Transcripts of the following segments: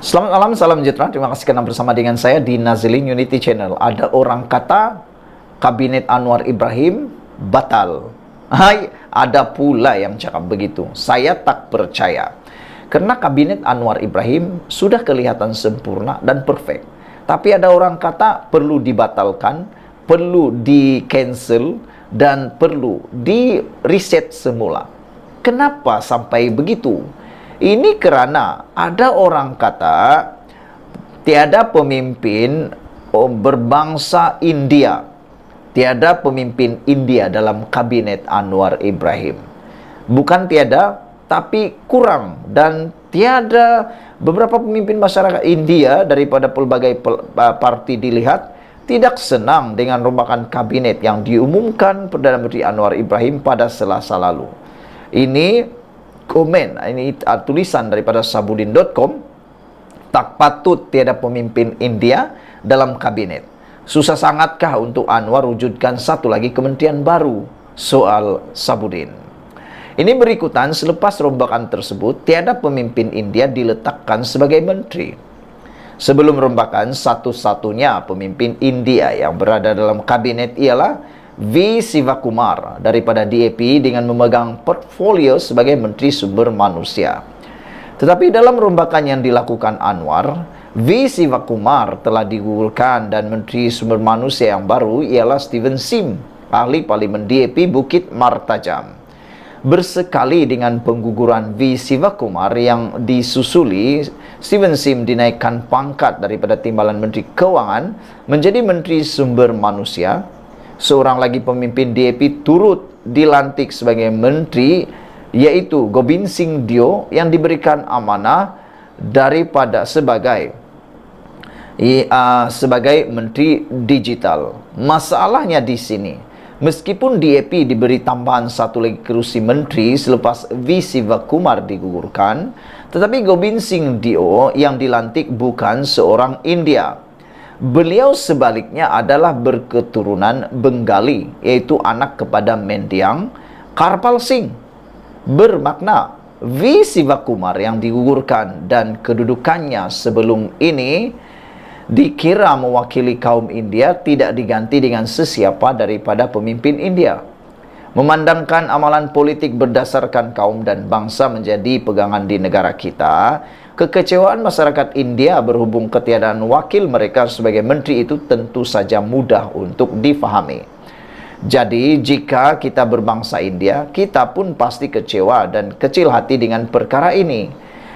Selamat malam, salam sejahtera. Terima kasih karena bersama dengan saya di Nazilin Unity Channel. Ada orang kata Kabinet Anwar Ibrahim batal. Hai, ada pula yang cakap begitu. Saya tak percaya. Karena Kabinet Anwar Ibrahim sudah kelihatan sempurna dan perfect. Tapi ada orang kata perlu dibatalkan, perlu di-cancel, dan perlu di-reset semula. Kenapa sampai begitu? Ini karena ada orang kata tiada pemimpin berbangsa India, tiada pemimpin India dalam Kabinet Anwar Ibrahim. Bukan tiada, tapi kurang. Dan tiada beberapa pemimpin masyarakat India daripada pelbagai parti dilihat tidak senang dengan rombakan kabinet yang diumumkan Perdana Menteri Anwar Ibrahim pada Selasa lalu. Ini komen, ini tulisan daripada sabudin.com. Tak patut tiada pemimpin India dalam kabinet. Susah sangatkah untuk Anwar wujudkan satu lagi kementerian baru? Soal Sabudin. Ini berikutan selepas rombakan tersebut, tiada pemimpin India diletakkan sebagai menteri. Sebelum rombakan, satu-satunya pemimpin India yang berada dalam kabinet ialah V. Sivakumar daripada DAP dengan memegang portfolio sebagai Menteri Sumber Manusia. Tetapi dalam rombakan yang dilakukan Anwar, V. Sivakumar telah digugurkan dan Menteri Sumber Manusia yang baru ialah Steven Sim, ahli Parlimen DAP Bukit Martajam. Bersekali dengan pengguguran V. Sivakumar yang disusuli, Steven Sim dinaikkan pangkat daripada Timbalan Menteri Keuangan menjadi Menteri Sumber Manusia. Seorang lagi pemimpin DAP turut dilantik sebagai menteri, yaitu Gobind Singh Dio yang diberikan amanah daripada sebagai menteri digital. Masalahnya di sini, meskipun DAP diberi tambahan satu lagi kerusi menteri selepas V. Sivakumar digugurkan, tetapi Gobind Singh Dio yang dilantik bukan seorang India. Beliau sebaliknya adalah berketurunan Bengali, yaitu anak kepada mendiang Karpal Singh. Bermakna V. Sivakumar yang digugurkan dan kedudukannya sebelum ini dikira mewakili kaum India tidak diganti dengan sesiapa daripada pemimpin India. Memandangkan amalan politik berdasarkan kaum dan bangsa menjadi pegangan di negara kita, kekecewaan masyarakat India berhubung ketiadaan wakil mereka sebagai menteri itu tentu saja mudah untuk difahami. Jadi, jika kita berbangsa India, kita pun pasti kecewa dan kecil hati dengan perkara ini.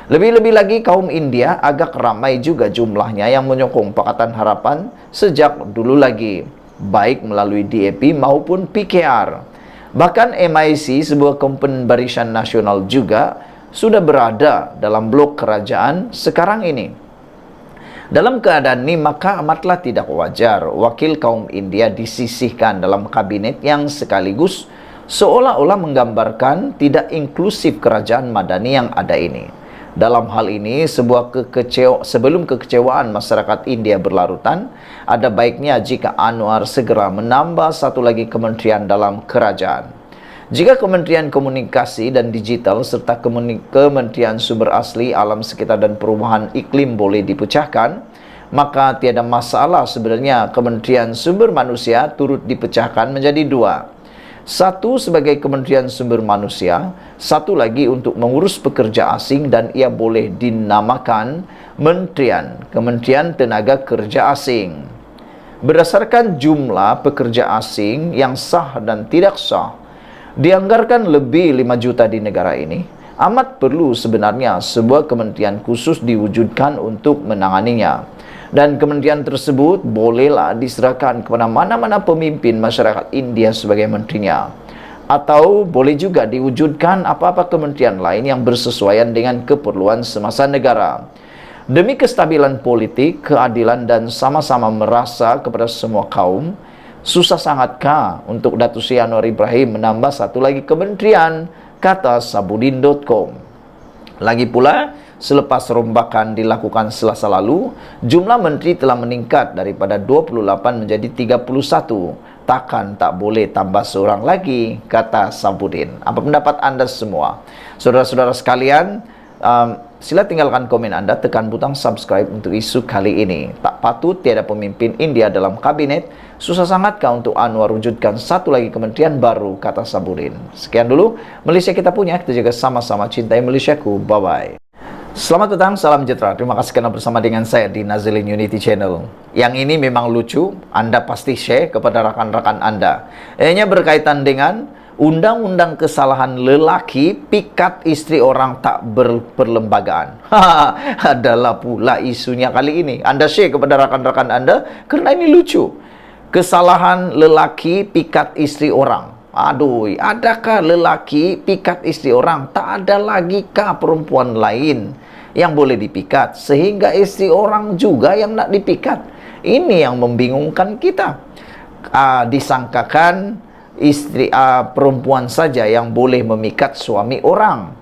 Lebih-lebih lagi kaum India agak ramai juga jumlahnya yang menyokong Pakatan Harapan sejak dulu lagi, baik melalui DAP maupun PKR. Bahkan MIC, sebuah komponen Barisan Nasional juga sudah berada dalam blok kerajaan sekarang ini. Dalam keadaan ini, maka amatlah tidak wajar wakil kaum India disisihkan dalam kabinet yang sekaligus seolah-olah menggambarkan tidak inklusif kerajaan Madani yang ada ini. Dalam hal ini, sebelum kekecewaan masyarakat India berlarutan, ada baiknya jika Anwar segera menambah satu lagi kementerian dalam kerajaan. Jika Kementerian Komunikasi dan Digital serta Kementerian Sumber Asli, Alam Sekitar dan Perubahan Iklim boleh dipecahkan, maka tiada masalah sebenarnya Kementerian Sumber Manusia turut dipecahkan menjadi dua. Satu sebagai Kementerian Sumber Manusia, satu lagi untuk mengurus pekerja asing dan ia boleh dinamakan Kementerian Tenaga Kerja Asing. Berdasarkan jumlah pekerja asing yang sah dan tidak sah, dianggarkan lebih 5 juta di negara ini, amat perlu sebenarnya sebuah kementerian khusus diwujudkan untuk menanganinya. Dan kementerian tersebut bolehlah diserahkan kepada mana-mana pemimpin masyarakat India sebagai menterinya. Atau boleh juga diwujudkan apa-apa kementerian lain yang bersesuaian dengan keperluan semasa negara. Demi kestabilan politik, keadilan dan sama-sama merasa kepada semua kaum, susah sangatkah untuk Datuk Seri Anwar Ibrahim menambah satu lagi kementerian, kata sabudin.com. Lagi pula, selepas rombakan dilakukan Selasa lalu, jumlah menteri telah meningkat daripada 28 menjadi 31. Takkan tak boleh tambah seorang lagi, kata Sabudin. Apa pendapat anda semua? Saudara-saudara sekalian, Sila tinggalkan komen Anda, tekan butang subscribe untuk isu kali ini. Tak patut tiada pemimpin India dalam kabinet. Susah sangatkah untuk Anwar wujudkan satu lagi kementerian baru, kata Sabudin. Sekian dulu Malaysia kita punya. Kita jaga sama-sama, cintai Malaysiaku. Bye-bye. Selamat datang, salam sejahtera. Terima kasih karena bersama dengan saya di Nazilin Unity Channel. Yang ini memang lucu, Anda pasti share kepada rakan-rakan Anda. Ini berkaitan dengan undang-undang kesalahan lelaki pikat istri orang tak berperlembagaan. Adalah pula isunya kali ini. Anda share kepada rakan-rakan Anda karena ini lucu. Kesalahan lelaki pikat istri orang. Aduh, adakah lelaki pikat istri orang? Tak ada lagi kah perempuan lain yang boleh dipikat sehingga istri orang juga yang nak dipikat? Ini yang membingungkan kita. Disangkakan istri perempuan saja yang boleh memikat suami orang.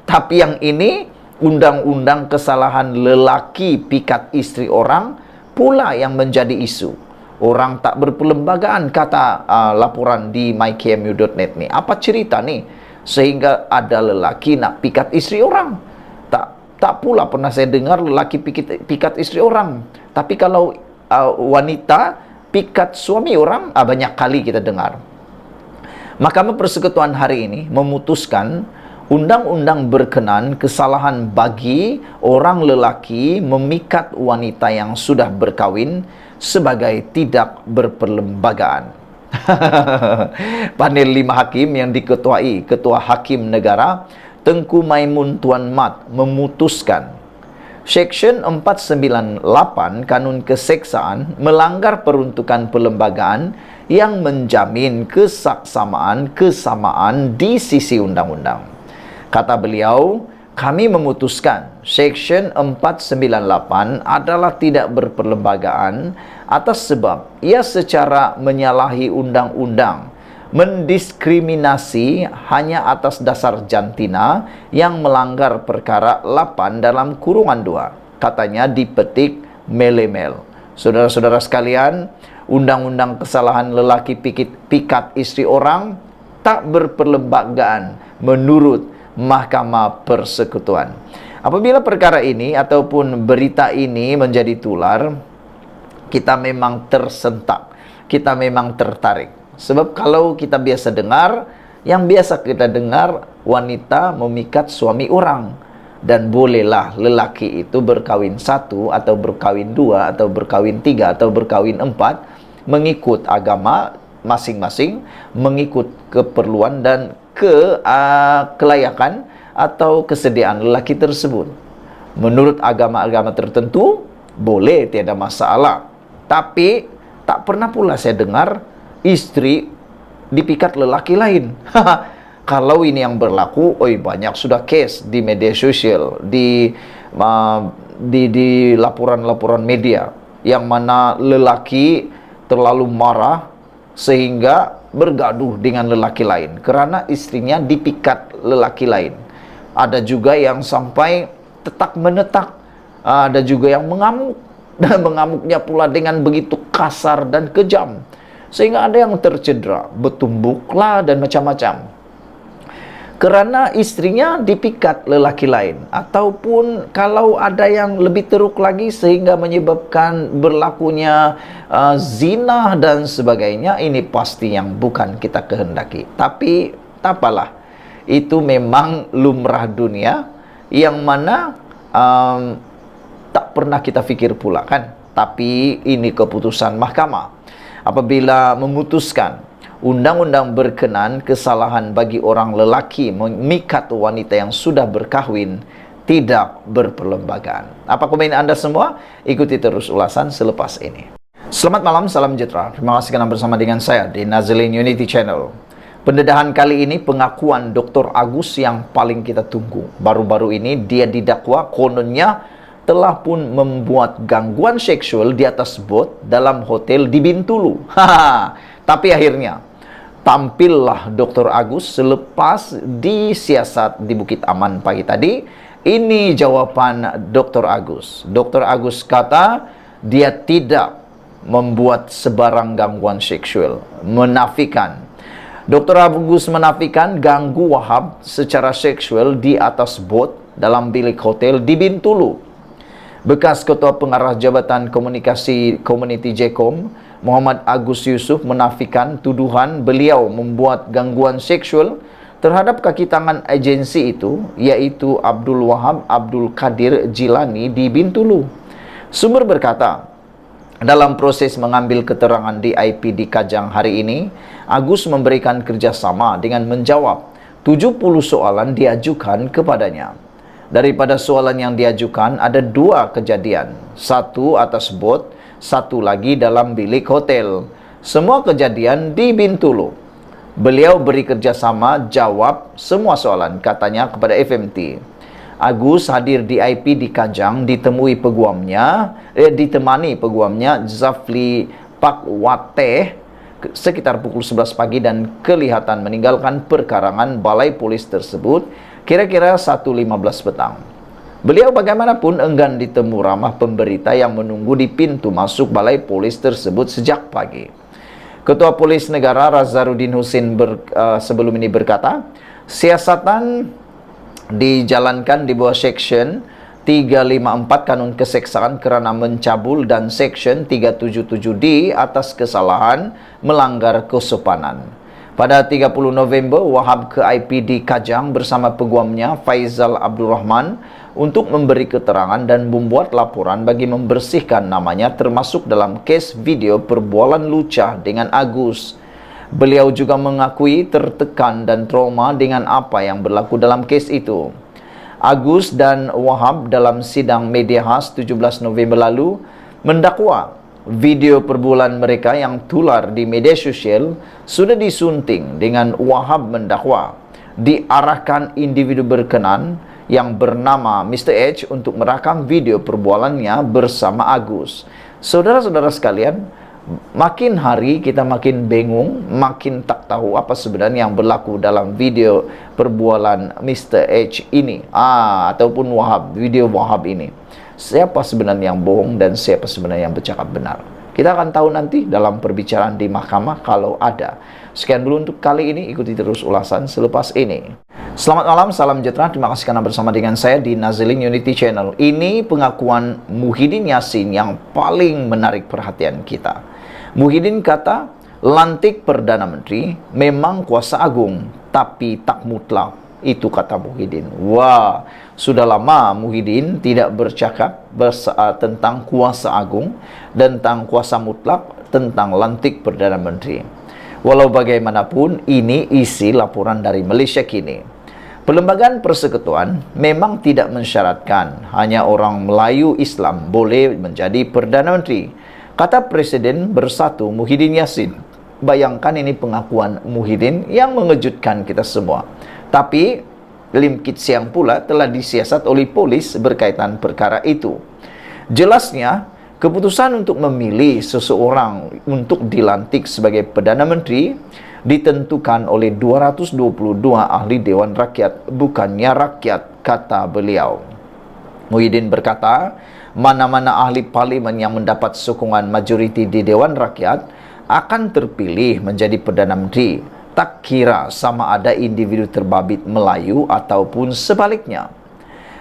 Tapi yang ini undang-undang kesalahan lelaki pikat istri orang pula yang menjadi isu. Orang tak berperlembagaan, kata laporan di mykmu.net ni. Apa cerita ni sehingga ada lelaki nak pikat istri orang? Tak pula pernah saya dengar lelaki pikat istri orang. Tapi kalau wanita pikat suami orang, banyak kali kita dengar. Mahkamah Persekutuan hari ini memutuskan undang-undang berkenan kesalahan bagi orang lelaki memikat wanita yang sudah berkahwin sebagai tidak berperlembagaan. Panel 5 hakim yang diketuai Ketua Hakim Negara Tengku Maimun Tuan Mat memutuskan Seksyen 498 Kanun Keseksaan melanggar peruntukan perlembagaan yang menjamin kesamaan di sisi undang-undang. Kata beliau, kami memutuskan Seksyen 498 adalah tidak berperlembagaan atas sebab ia secara menyalahi undang-undang, mendiskriminasi hanya atas dasar jantina yang melanggar perkara 8 dalam kurungan 2. Katanya dipetik melemel. Saudara-saudara sekalian, undang-undang kesalahan lelaki pikat istri orang tak berperlembagaan menurut Mahkamah Persekutuan. Apabila perkara ini ataupun berita ini menjadi tular, kita memang tersentak, kita memang tertarik. Sebab kalau kita biasa dengar, yang biasa kita dengar wanita memikat suami orang. Dan bolehlah lelaki itu berkahwin 1 atau berkahwin 2 atau berkahwin 3 atau berkahwin 4 mengikut agama masing-masing, mengikut keperluan dan kelayakan atau kesediaan lelaki tersebut. Menurut agama-agama tertentu, boleh, tiada masalah. Tapi tak pernah pula saya dengar istri dipikat lelaki lain. Kalau ini yang berlaku, banyak sudah case di media sosial, di laporan-laporan media, yang mana lelaki terlalu marah sehingga bergaduh dengan lelaki lain kerana istrinya dipikat lelaki lain. Ada juga yang sampai tetak menetak, ada juga yang mengamuk, dan mengamuknya pula dengan begitu kasar dan kejam sehingga ada yang tercedera, bertumbuklah dan macam-macam kerana istrinya dipikat lelaki lain. Ataupun kalau ada yang lebih teruk lagi sehingga menyebabkan berlakunya zina dan sebagainya, ini pasti yang bukan kita kehendaki. Tapi tak apalah, itu memang lumrah dunia yang mana tak pernah kita fikir pula kan. Tapi ini keputusan mahkamah apabila memutuskan undang-undang berkenan kesalahan bagi orang lelaki memikat wanita yang sudah berkahwin tidak berperlembagaan. Apa komen Anda semua? Ikuti terus ulasan selepas ini. Selamat malam, salam sejahtera. Terima kasih karena bersama dengan saya di Nazilin Unity Channel. Pendedahan kali ini pengakuan Dr. Agus yang paling kita tunggu. Baru-baru ini dia didakwa kononnya telah pun membuat gangguan seksual di atas bot dalam hotel di Bintulu. Tapi akhirnya tampillah Dr. Agus selepas disiasat di Bukit Aman pagi tadi. Ini jawapan Dr. Agus. Dr. Agus kata dia tidak membuat sebarang gangguan seksual. Menafikan. Dr. Agus menafikan ganggu Wahab secara seksual di atas bot dalam bilik hotel di Bintulu. Bekas Ketua Pengarah Jabatan Komunikasi Komuniti Jekom, Muhammad Agus Yusuf, menafikan tuduhan beliau membuat gangguan seksual terhadap kaki tangan agensi itu, yaitu Abdul Wahab Abdul Qadir Jilani di Bintulu. Sumber berkata, dalam proses mengambil keterangan di IP di Kajang hari ini, Agus memberikan kerjasama dengan menjawab 70 soalan diajukan kepadanya. Daripada soalan yang diajukan, ada 2 kejadian. Satu atas bot, satu lagi dalam bilik hotel. Semua kejadian di Bintulu. Beliau beri kerjasama jawab semua soalan, katanya kepada FMT. Agus hadir di IP di Kajang ditemani peguamnya Zafli Pakwateh sekitar pukul 11 pagi dan kelihatan meninggalkan perkarangan balai polis tersebut kira-kira 1.15 petang. Beliau bagaimanapun enggan ditemu ramah pemberita yang menunggu di pintu masuk balai polis tersebut sejak pagi. Ketua Polis Negara Razarudin Husin sebelum ini berkata, siasatan dijalankan di bawah Section 354 Kanun Keseksaan kerana mencabul dan Section 377D atas kesalahan melanggar kesopanan. Pada 30 November, Wahab ke IP di Kajang bersama peguamnya Faizal Abdul Rahman untuk memberi keterangan dan membuat laporan bagi membersihkan namanya termasuk dalam kes video perbualan lucah dengan Agus. Beliau juga mengakui tertekan dan trauma dengan apa yang berlaku dalam kes itu. Agus dan Wahab dalam sidang media khas 17 November lalu mendakwa video perbualan mereka yang tular di media sosial sudah disunting dengan Wahab mendakwa diarahkan individu berkenan yang bernama Mr. H untuk merakam video perbualannya bersama Agus. Saudara-saudara sekalian, makin hari kita makin bingung, makin tak tahu apa sebenarnya yang berlaku dalam video perbualan Mr. H ini, ataupun Wahab, video Wahab ini. Siapa sebenarnya yang bohong dan siapa sebenarnya yang bercakap benar? Kita akan tahu nanti dalam perbicaraan di mahkamah kalau ada. Sekian dulu untuk kali ini, ikuti terus ulasan selepas ini. Selamat malam, salam sejahtera. Terima kasih karena bersama dengan saya di Nazilin Unity Channel. Ini pengakuan Muhyiddin Yassin yang paling menarik perhatian kita. Muhyiddin kata, lantik Perdana Menteri memang kuasa agung, tapi tak mutlak. Itu kata Muhyiddin. Wah, sudah lama Muhyiddin tidak bercakap tentang kuasa agung, tentang kuasa mutlak, tentang lantik Perdana Menteri. Walau bagaimanapun, ini isi laporan dari Malaysia kini. Perlembagaan persekutuan memang tidak mensyaratkan hanya orang Melayu Islam boleh menjadi Perdana Menteri, kata Presiden Bersatu Muhyiddin Yassin. Bayangkan ini pengakuan Muhyiddin yang mengejutkan kita semua. Tapi Lim Kit Siang pula telah disiasat oleh polis berkaitan perkara itu. Jelasnya, keputusan untuk memilih seseorang untuk dilantik sebagai Perdana Menteri ditentukan oleh 222 ahli Dewan Rakyat, bukannya rakyat, kata beliau. Muhyiddin berkata, mana-mana ahli parlimen yang mendapat sokongan majoriti di Dewan Rakyat akan terpilih menjadi Perdana Menteri, tak kira sama ada individu terbabit Melayu ataupun sebaliknya.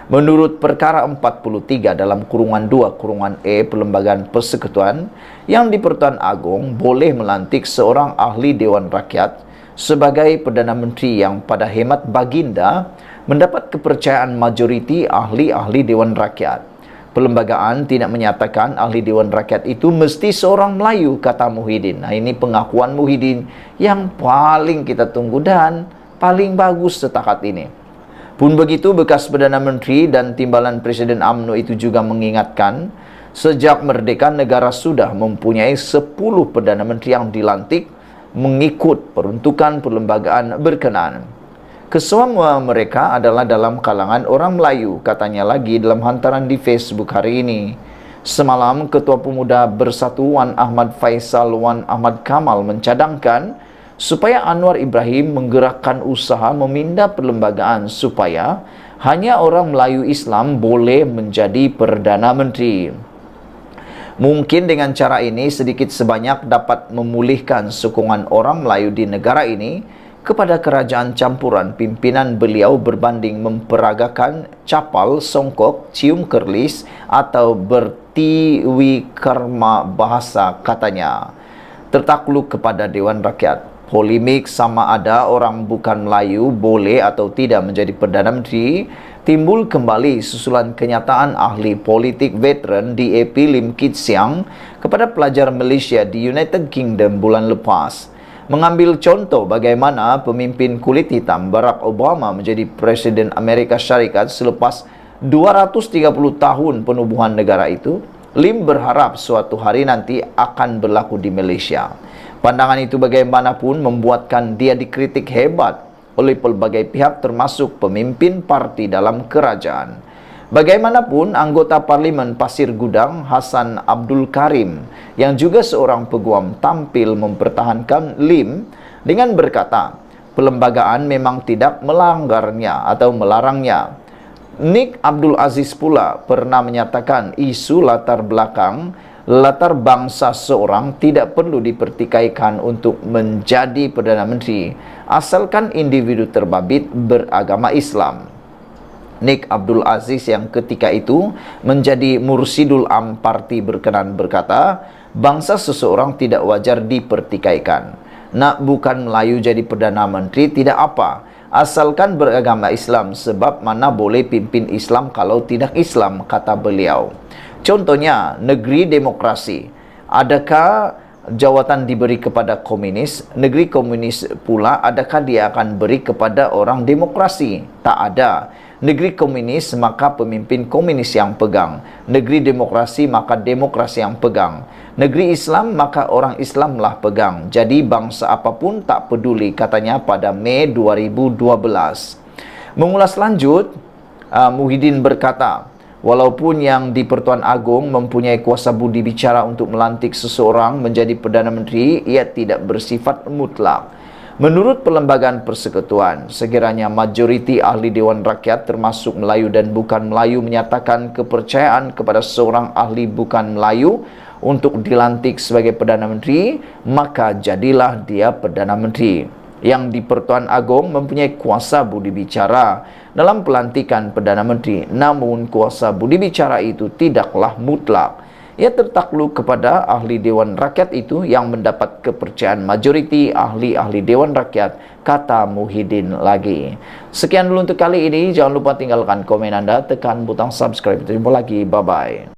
Menurut perkara 43 dalam kurungan 2 kurungan E Perlembagaan Persekutuan, yang di Pertuan Agong boleh melantik seorang ahli Dewan Rakyat sebagai Perdana Menteri yang pada hemat baginda mendapat kepercayaan majoriti ahli-ahli Dewan Rakyat. Perlembagaan tidak menyatakan ahli Dewan Rakyat itu mesti seorang Melayu, kata Muhyiddin. Nah, ini pengakuan Muhyiddin yang paling kita tunggu dan paling bagus setakat ini. Pun begitu, bekas Perdana Menteri dan timbalan Presiden UMNO itu juga mengingatkan, sejak merdeka negara sudah mempunyai 10 Perdana Menteri yang dilantik mengikut peruntukan perlembagaan berkenaan. Kesemua mereka adalah dalam kalangan orang Melayu, katanya lagi dalam hantaran di Facebook hari ini. Semalam, Ketua Pemuda Bersatu Wan Ahmad Faisal Wan Ahmad Kamal mencadangkan supaya Anwar Ibrahim menggerakkan usaha memindah perlembagaan supaya hanya orang Melayu Islam boleh menjadi Perdana Menteri. Mungkin dengan cara ini sedikit sebanyak dapat memulihkan sokongan orang Melayu di negara ini kepada kerajaan campuran pimpinan beliau berbanding memperagakan capal, songkok, cium kerlis atau bertiwikarma bahasa katanya. Tertakluk kepada Dewan Rakyat. Polemik sama ada orang bukan Melayu boleh atau tidak menjadi Perdana Menteri timbul kembali susulan kenyataan ahli politik veteran DAP Lim Kit Siang kepada pelajar Malaysia di United Kingdom bulan lepas. Mengambil contoh bagaimana pemimpin kulit hitam Barack Obama menjadi Presiden Amerika Syarikat selepas 230 tahun penubuhan negara itu, Lim berharap suatu hari nanti akan berlaku di Malaysia. Pandangan itu bagaimanapun membuatkan dia dikritik hebat oleh pelbagai pihak termasuk pemimpin parti dalam kerajaan. Bagaimanapun, anggota Parlimen Pasir Gudang Hassan Abdul Karim yang juga seorang peguam tampil mempertahankan Lim dengan berkata, perlembagaan memang tidak melanggarnya atau melarangnya. Nick Abdul Aziz pula pernah menyatakan isu latar bangsa seorang tidak perlu dipertikaikan untuk menjadi Perdana Menteri asalkan individu terbabit beragama Islam. Nick Abdul Aziz yang ketika itu menjadi Mursidul Am Parti berkenan berkata, bangsa seseorang tidak wajar dipertikaikan. Nak bukan Melayu jadi Perdana Menteri tidak apa, asalkan beragama Islam, sebab mana boleh pimpin Islam kalau tidak Islam, kata beliau. Contohnya, negeri demokrasi. Adakah jawatan diberi kepada komunis? Negeri komunis pula, adakah dia akan beri kepada orang demokrasi? Tak ada. Negeri komunis maka pemimpin komunis yang pegang. Negeri demokrasi maka demokrasi yang pegang. Negeri Islam maka orang Islamlah pegang. Jadi bangsa apapun tak peduli, katanya pada Mei 2012. Mengulas lanjut, Muhyiddin berkata, walaupun yang di Pertuan Agong mempunyai kuasa budi bicara untuk melantik seseorang menjadi Perdana Menteri, ia tidak bersifat mutlak. Menurut Perlembagaan Persekutuan, sekiranya majoriti ahli Dewan Rakyat termasuk Melayu dan bukan Melayu menyatakan kepercayaan kepada seorang ahli bukan Melayu untuk dilantik sebagai Perdana Menteri, maka jadilah dia Perdana Menteri. Yang di Pertuan Agong mempunyai kuasa budi bicara dalam pelantikan Perdana Menteri, namun kuasa budi bicara itu tidaklah mutlak. Ia tertakluk kepada ahli Dewan Rakyat itu yang mendapat kepercayaan majoriti ahli-ahli Dewan Rakyat, kata Muhyiddin lagi. Sekian dulu untuk kali ini. Jangan lupa tinggalkan komen Anda, tekan butang subscribe. Jumpa lagi. Bye-bye.